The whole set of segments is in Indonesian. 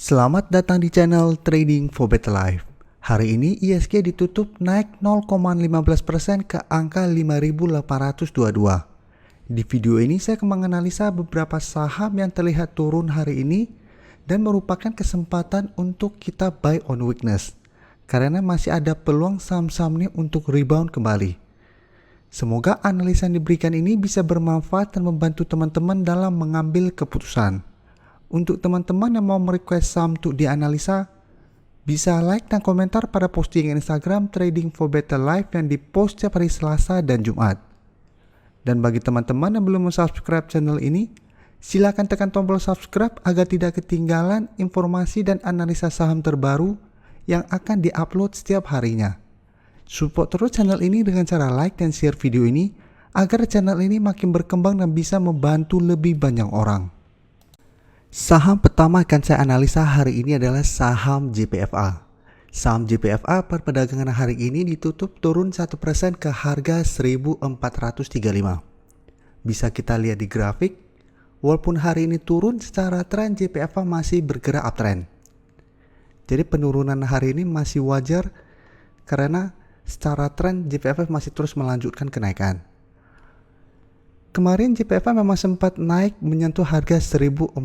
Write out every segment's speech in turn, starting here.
Selamat datang di channel Trading for Better Life. Hari ini ISG ditutup naik 0,15% ke angka 5.822. Di video ini saya akan menganalisa beberapa saham yang terlihat turun hari ini dan merupakan kesempatan untuk kita buy on weakness karena masih ada peluang saham-saham ini untuk rebound kembali. Semoga analisa yang diberikan ini bisa bermanfaat dan membantu teman-teman dalam mengambil keputusan. Untuk teman-teman yang mau merequest saham untuk dianalisa, bisa like dan komentar pada postingan Instagram Trading for Better Life yang dipost setiap hari Selasa dan Jumat. Dan bagi teman-teman yang belum subscribe channel ini, silakan tekan tombol subscribe agar tidak ketinggalan informasi dan analisa saham terbaru yang akan diupload setiap harinya. Support terus channel ini dengan cara like dan share video ini agar channel ini makin berkembang dan bisa membantu lebih banyak orang. Saham pertama akan saya analisa hari ini adalah saham JPFA. Saham JPFA per perdagangan hari ini ditutup turun 1% ke harga 1.435. Bisa kita lihat di grafik, walaupun hari ini turun secara tren JPFA masih bergerak uptrend. Jadi penurunan hari ini masih wajar karena secara tren JPFA masih terus melanjutkan kenaikan. Kemarin JPFA memang sempat naik menyentuh harga 1.450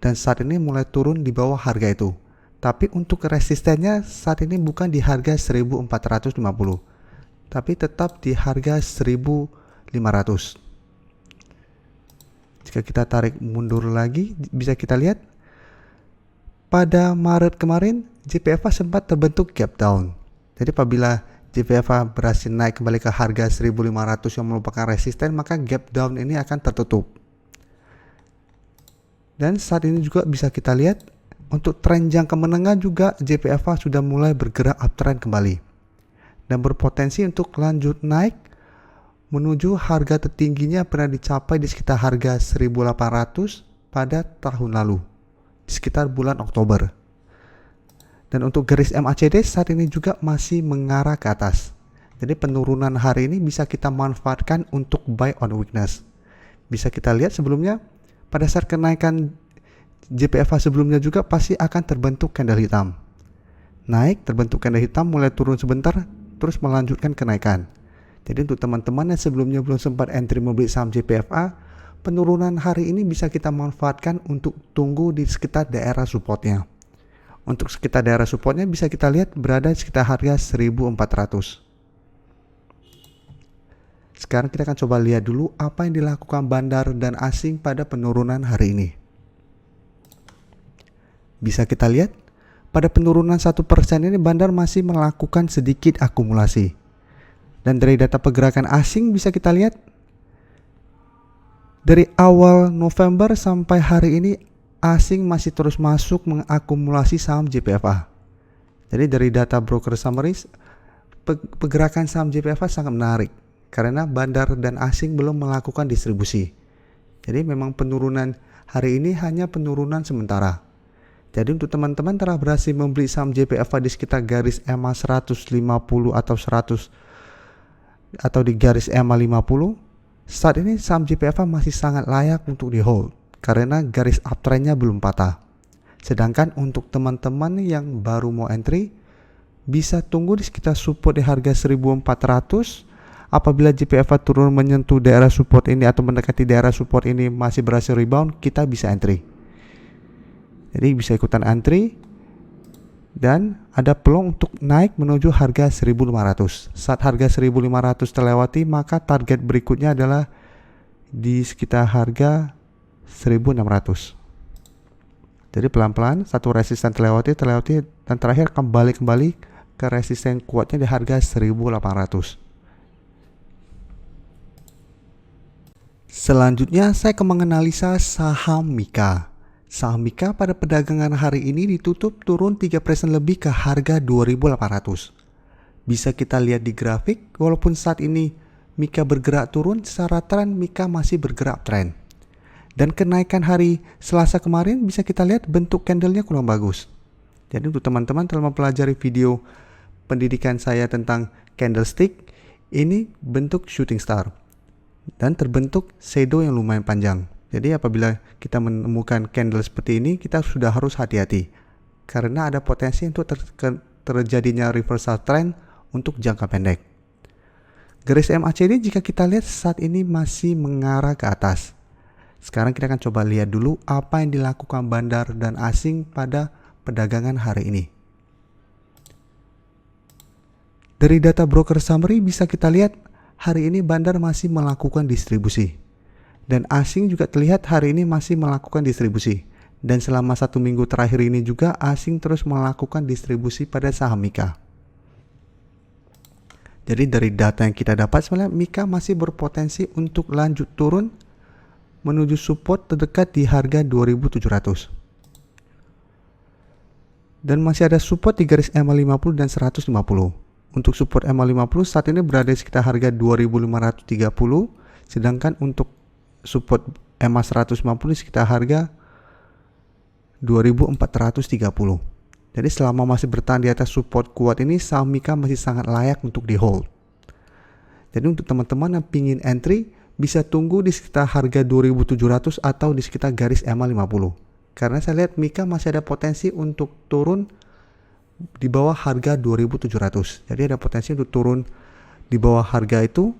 dan saat ini mulai turun di bawah harga itu. Tapi untuk resistennya saat ini bukan di harga 1.450, tapi tetap di harga 1.500. Jika kita tarik mundur lagi, bisa kita lihat pada Maret kemarin JPFA sempat terbentuk gap down. Jadi apabila JPFA berhasil naik kembali ke harga 1.500 yang merupakan resisten, maka gap down ini akan tertutup. Dan saat ini juga bisa kita lihat untuk tren jangka menengah juga JPFA sudah mulai bergerak uptrend kembali dan berpotensi untuk lanjut naik menuju harga tertingginya pernah dicapai di sekitar harga 1.800 pada tahun lalu, di sekitar bulan Oktober. Dan untuk garis MACD saat ini juga masih mengarah ke atas. Jadi penurunan hari ini bisa kita manfaatkan untuk buy on weakness. Bisa kita lihat sebelumnya pada saat kenaikan JPFA sebelumnya juga pasti akan terbentuk candle hitam. Naik, terbentuk candle hitam, mulai turun sebentar, terus melanjutkan kenaikan. Jadi untuk teman-teman yang sebelumnya belum sempat entry membeli saham JPFA, penurunan hari ini bisa kita manfaatkan untuk tunggu di sekitar daerah supportnya. Untuk sekitar daerah supportnya bisa kita lihat berada di sekitar harga 1.400. Sekarang kita akan coba lihat dulu apa yang dilakukan bandar dan asing pada penurunan hari ini. Bisa kita lihat pada penurunan 1% ini bandar masih melakukan sedikit akumulasi. Dan dari data pergerakan asing bisa kita lihat dari awal November sampai hari ini asing masih terus masuk mengakumulasi saham JPFA. Jadi dari data broker summaries, pergerakan saham JPFA sangat menarik karena bandar dan asing belum melakukan distribusi. Jadi memang penurunan hari ini hanya penurunan sementara. Jadi untuk teman-teman telah berhasil membeli saham JPFA di sekitar garis EMA 150 atau 100 atau di garis EMA 50, saat ini saham JPFA masih sangat layak untuk di hold karena garis uptrendnya belum patah. Sedangkan untuk teman-teman yang baru mau entry, bisa tunggu di sekitar support di harga 1.400. Apabila JPFA turun menyentuh daerah support ini atau mendekati daerah support ini masih berhasil rebound, kita bisa entry. Jadi bisa ikutan entry dan ada peluang untuk naik menuju harga 1.500. Saat harga 1.500 terlewati, maka target berikutnya adalah di sekitar harga 1.600. Jadi pelan-pelan satu resisten terlewati dan terakhir kembali ke resisten kuatnya di harga 1.800. Selanjutnya saya akan menganalisa saham Mika. Saham Mika pada perdagangan hari ini ditutup turun 3% lebih ke harga 2.800. Bisa kita lihat di grafik, walaupun saat ini Mika bergerak turun, secara tren Mika masih bergerak trend. Dan kenaikan hari Selasa kemarin bisa kita lihat bentuk candlenya kurang bagus. Jadi untuk teman-teman telah mempelajari video pendidikan saya tentang candlestick, ini bentuk shooting star dan terbentuk shadow yang lumayan panjang. Jadi apabila kita menemukan candle seperti ini, kita sudah harus hati-hati karena ada potensi untuk terjadinya reversal trend untuk jangka pendek. Garis MACD jika kita lihat saat ini masih mengarah ke atas. Sekarang kita akan coba lihat dulu apa yang dilakukan bandar dan asing pada perdagangan hari ini. Dari data broker summary bisa kita lihat hari ini bandar masih melakukan distribusi. Dan asing juga terlihat hari ini masih melakukan distribusi. Dan selama 1 minggu terakhir ini juga asing terus melakukan distribusi pada saham Mika. Jadi dari data yang kita dapat sebenarnya Mika masih berpotensi untuk lanjut turun menuju support terdekat di harga 2.700. Dan masih ada support di garis EMA 50 dan 150. Untuk support EMA 50 saat ini berada di sekitar harga 2.530, sedangkan untuk support EMA 150 di sekitar harga 2.430. Jadi selama masih bertahan di atas support kuat ini, saham Mika masih sangat layak untuk di hold. Jadi untuk teman-teman yang pingin entry, bisa tunggu di sekitar harga 2.700 atau di sekitar garis EMA 50. Karena saya lihat Mika masih ada potensi untuk turun di bawah harga 2.700. Jadi ada potensi untuk turun di bawah harga itu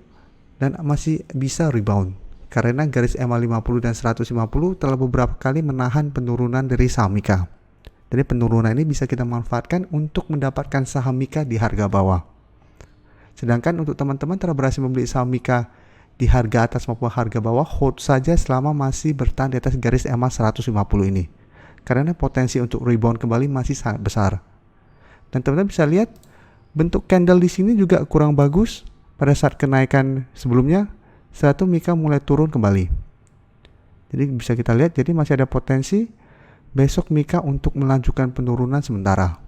dan masih bisa rebound. Karena garis EMA 50 dan 150 telah beberapa kali menahan penurunan dari saham Mika. Jadi penurunan ini bisa kita manfaatkan untuk mendapatkan saham Mika di harga bawah. Sedangkan untuk teman-teman telah berhasil membeli saham Mika di harga atas maupun harga bawah, hold saja selama masih bertahan di atas garis EMA 150 ini. Karena potensi untuk rebound kembali masih sangat besar. Dan teman-teman bisa lihat bentuk candle di sini juga kurang bagus pada saat kenaikan sebelumnya. Setelah itu Mika mulai turun kembali. Jadi bisa kita lihat, jadi masih ada potensi besok Mika untuk melanjutkan penurunan sementara.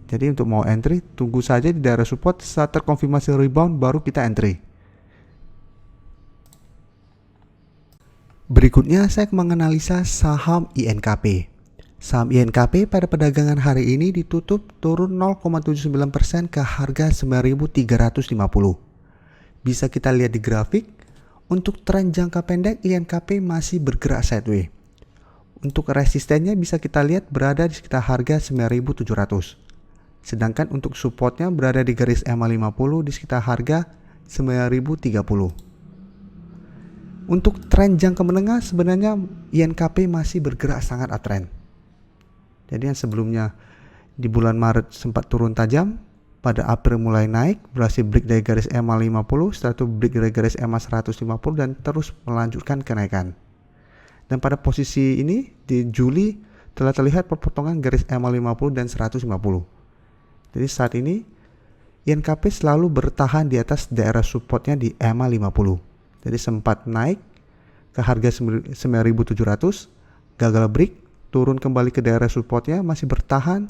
Jadi untuk mau entry, tunggu saja di daerah support, saat terkonfirmasi rebound baru kita entry. Berikutnya saya menganalisa saham INKP. Saham INKP pada perdagangan hari ini ditutup turun 0,79% ke harga 9.350. Bisa kita lihat di grafik, untuk tren jangka pendek INKP masih bergerak sideways. Untuk resistennya bisa kita lihat berada di sekitar harga 9.700. Sedangkan untuk supportnya berada di garis EMA 50 di sekitar harga 9.030. Untuk tren jangka menengah sebenarnya INKP masih bergerak sangat uptrend. Jadi yang sebelumnya di bulan Maret sempat turun tajam, pada April mulai naik, berhasil break dari garis EMA 50, setelah itu break dari garis EMA 150 dan terus melanjutkan kenaikan. Dan pada posisi ini di Juli telah terlihat perpotongan garis EMA 50 dan 150. Jadi saat ini INKP selalu bertahan di atas daerah supportnya di EMA 50. Jadi sempat naik ke harga 9.700, gagal break, turun kembali ke daerah supportnya, masih bertahan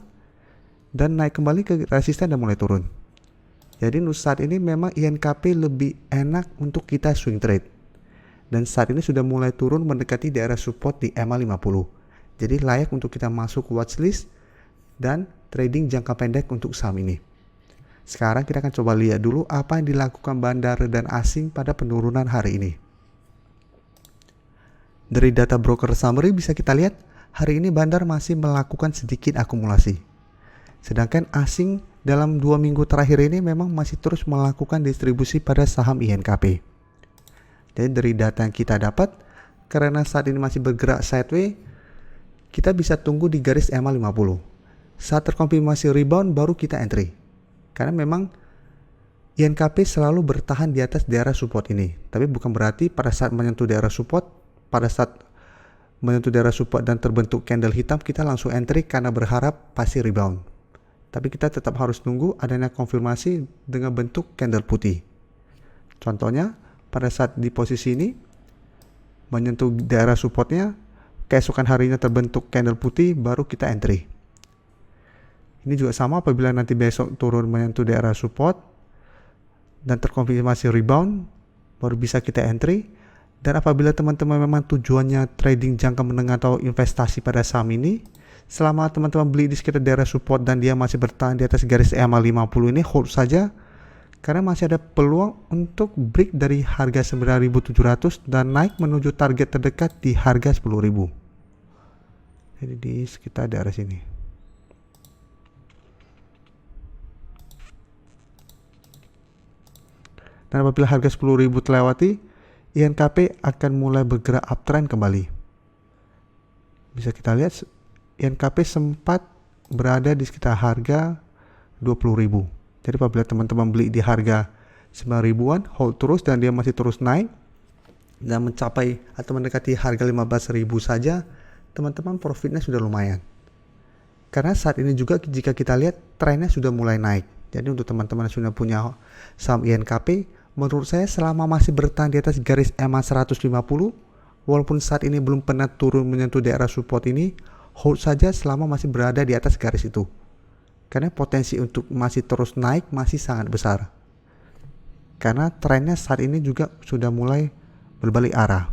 dan naik kembali ke resisten dan mulai turun. Jadi saat ini memang INKP lebih enak untuk kita swing trade. Dan saat ini sudah mulai turun mendekati daerah support di EMA 50. Jadi layak untuk kita masuk watchlist dan trading jangka pendek untuk saham ini. Sekarang kita akan coba lihat dulu apa yang dilakukan bandar dan asing pada penurunan hari ini. Dari data broker summary bisa kita lihat hari ini bandar masih melakukan sedikit akumulasi. Sedangkan asing dalam 2 minggu terakhir ini memang masih terus melakukan distribusi pada saham INKP. Jadi dari data yang kita dapat, karena saat ini masih bergerak sideways, kita bisa tunggu di garis EMA 50. Saat terkonfirmasi rebound baru kita entry. Karena memang INKP selalu bertahan di atas daerah support ini. Tapi bukan berarti pada saat menyentuh daerah support, dan terbentuk candle hitam, kita langsung entry karena berharap pasti rebound. Tapi kita tetap harus tunggu adanya konfirmasi dengan bentuk candle putih. Contohnya, pada saat di posisi ini menyentuh daerah supportnya, keesokan harinya terbentuk candle putih, baru kita entry. Ini juga sama apabila nanti besok turun menyentuh daerah support dan terkonfirmasi rebound, baru bisa kita entry. Dan apabila teman-teman memang tujuannya trading jangka menengah atau investasi pada saham ini, selama teman-teman beli di sekitar daerah support dan dia masih bertahan di atas garis EMA 50 ini, hold saja. karena masih ada peluang untuk break dari harga 9.700 dan naik menuju target terdekat di harga 10.000. Jadi di sekitar daerah sini. Dan apabila harga 10.000 terlewati, INKP akan mulai bergerak uptrend kembali. Bisa kita lihat INKP sempat berada di sekitar harga 20.000. Jadi apabila teman-teman beli di harga 9.000-an, hold terus dan dia masih terus naik dan mencapai atau mendekati harga 15.000 saja, teman-teman profitnya sudah lumayan. Karena saat ini juga jika kita lihat trennya sudah mulai naik. Jadi untuk teman-teman yang sudah punya saham INKP, menurut saya selama masih bertahan di atas garis EMA 150, walaupun saat ini belum pernah turun menyentuh daerah support ini, hold saja selama masih berada di atas garis itu. Karena potensi untuk masih terus naik masih sangat besar. Karena trennya saat ini juga sudah mulai berbalik arah.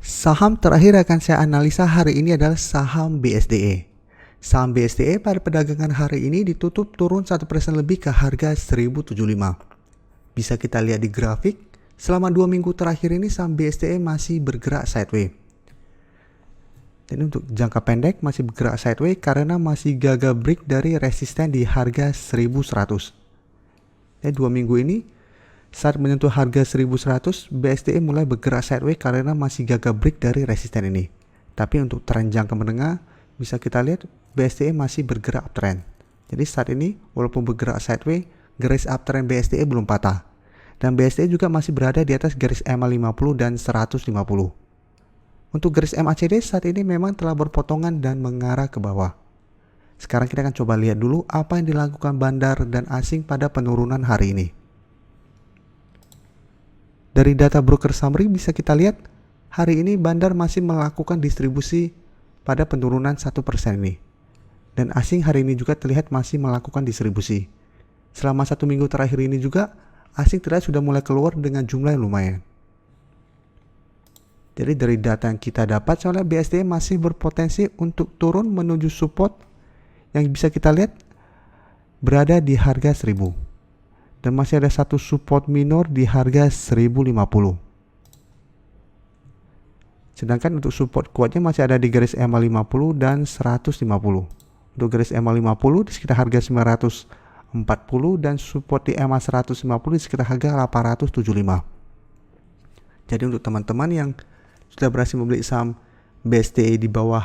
Saham terakhir akan saya analisa hari ini adalah saham BSDE. Saham BSDE pada perdagangan hari ini ditutup turun 1% lebih ke harga 1075. Bisa kita lihat di grafik, selama 2 minggu terakhir ini saham BSDE masih bergerak sideways. Jadi untuk jangka pendek masih bergerak sideways karena masih gagal break dari resisten di harga 1100. Jadi 2 minggu ini saat menyentuh harga 1100, BSDE mulai bergerak sideways karena masih gagal break dari resisten ini. Tapi untuk tren jangka menengah bisa kita lihat BSDE masih bergerak uptrend. Jadi saat ini walaupun bergerak sideways, garis uptrend BSDE belum patah. Dan BSDE juga masih berada di atas garis EMA 50 dan 150. Untuk garis MACD saat ini memang telah berpotongan dan mengarah ke bawah. Sekarang kita akan coba lihat dulu apa yang dilakukan bandar dan asing pada penurunan hari ini. Dari data broker summary bisa kita lihat hari ini bandar masih melakukan distribusi pada penurunan 1% ini. Dan asing hari ini juga terlihat masih melakukan distribusi. Selama 1 minggu terakhir ini juga asing terlihat sudah mulai keluar dengan jumlah yang lumayan. Jadi dari data yang kita dapat soalnya BSDE masih berpotensi untuk turun menuju support yang bisa kita lihat berada di harga 1000. Dan masih ada satu support minor di harga 1050. Sedangkan untuk support kuatnya masih ada di garis EMA 50 dan 150. Untuk garis EMA 50 di sekitar harga 940 dan support di EMA 150 di sekitar harga 875. Jadi untuk teman-teman yang sudah berhasil membeli saham BSDE di bawah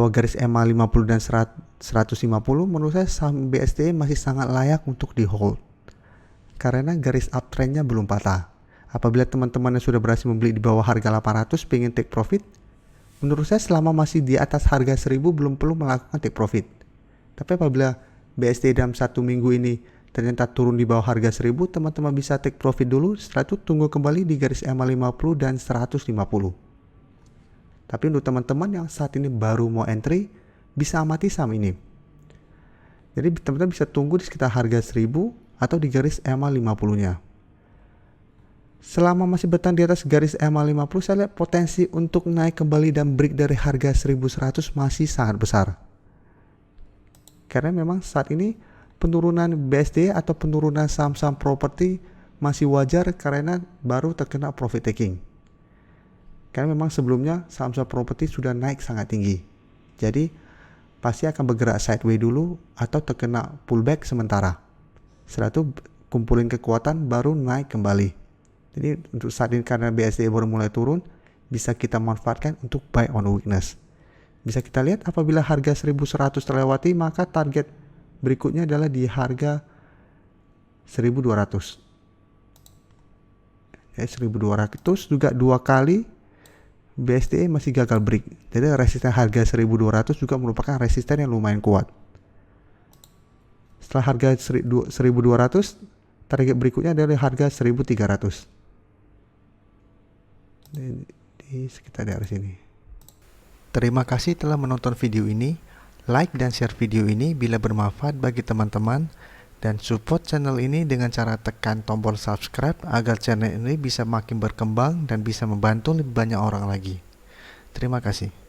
garis EMA 50 dan 150, menurut saya saham BSDE masih sangat layak untuk di hold karena garis uptrendnya belum patah. Apabila teman-teman yang sudah berhasil membeli di bawah harga 800 pengen take profit, menurut saya selama masih di atas harga 1000 belum perlu melakukan take profit. Tapi apabila BSDE dalam 1 minggu ini ternyata turun di bawah harga 1000, teman-teman bisa take profit dulu, setelah itu tunggu kembali di garis EMA 50 dan 150. Tapi untuk teman-teman yang saat ini baru mau entry, bisa amati saham ini. Jadi teman-teman bisa tunggu di sekitar harga 1000 atau di garis EMA 50-nya. Selama masih bertahan di atas garis EMA 50, saya lihat potensi untuk naik kembali dan break dari harga 1100 masih sangat besar. Karena memang saat ini penurunan BSDE atau penurunan saham-saham properti masih wajar karena baru terkena profit taking. Karena memang sebelumnya saham-saham properti sudah naik sangat tinggi. Jadi pasti akan bergerak sideways dulu atau terkena pullback sementara. Setelah itu kumpulin kekuatan baru naik kembali. Jadi untuk saat ini karena BSDE baru mulai turun, bisa kita manfaatkan untuk buy on weakness. Bisa kita lihat apabila harga 1100 terlewati, maka target berikutnya adalah di harga 1200. 1200 juga 2 kali BSDE masih gagal break. Jadi resisten harga 1200 juga merupakan resisten yang lumayan kuat. Setelah harga 1200, target berikutnya adalah harga 1300. Di sekitar daerah sini. Terima kasih telah menonton video ini. Like dan share video ini bila bermanfaat bagi teman-teman, dan support channel ini dengan cara tekan tombol subscribe agar channel ini bisa makin berkembang dan bisa membantu lebih banyak orang lagi. Terima kasih.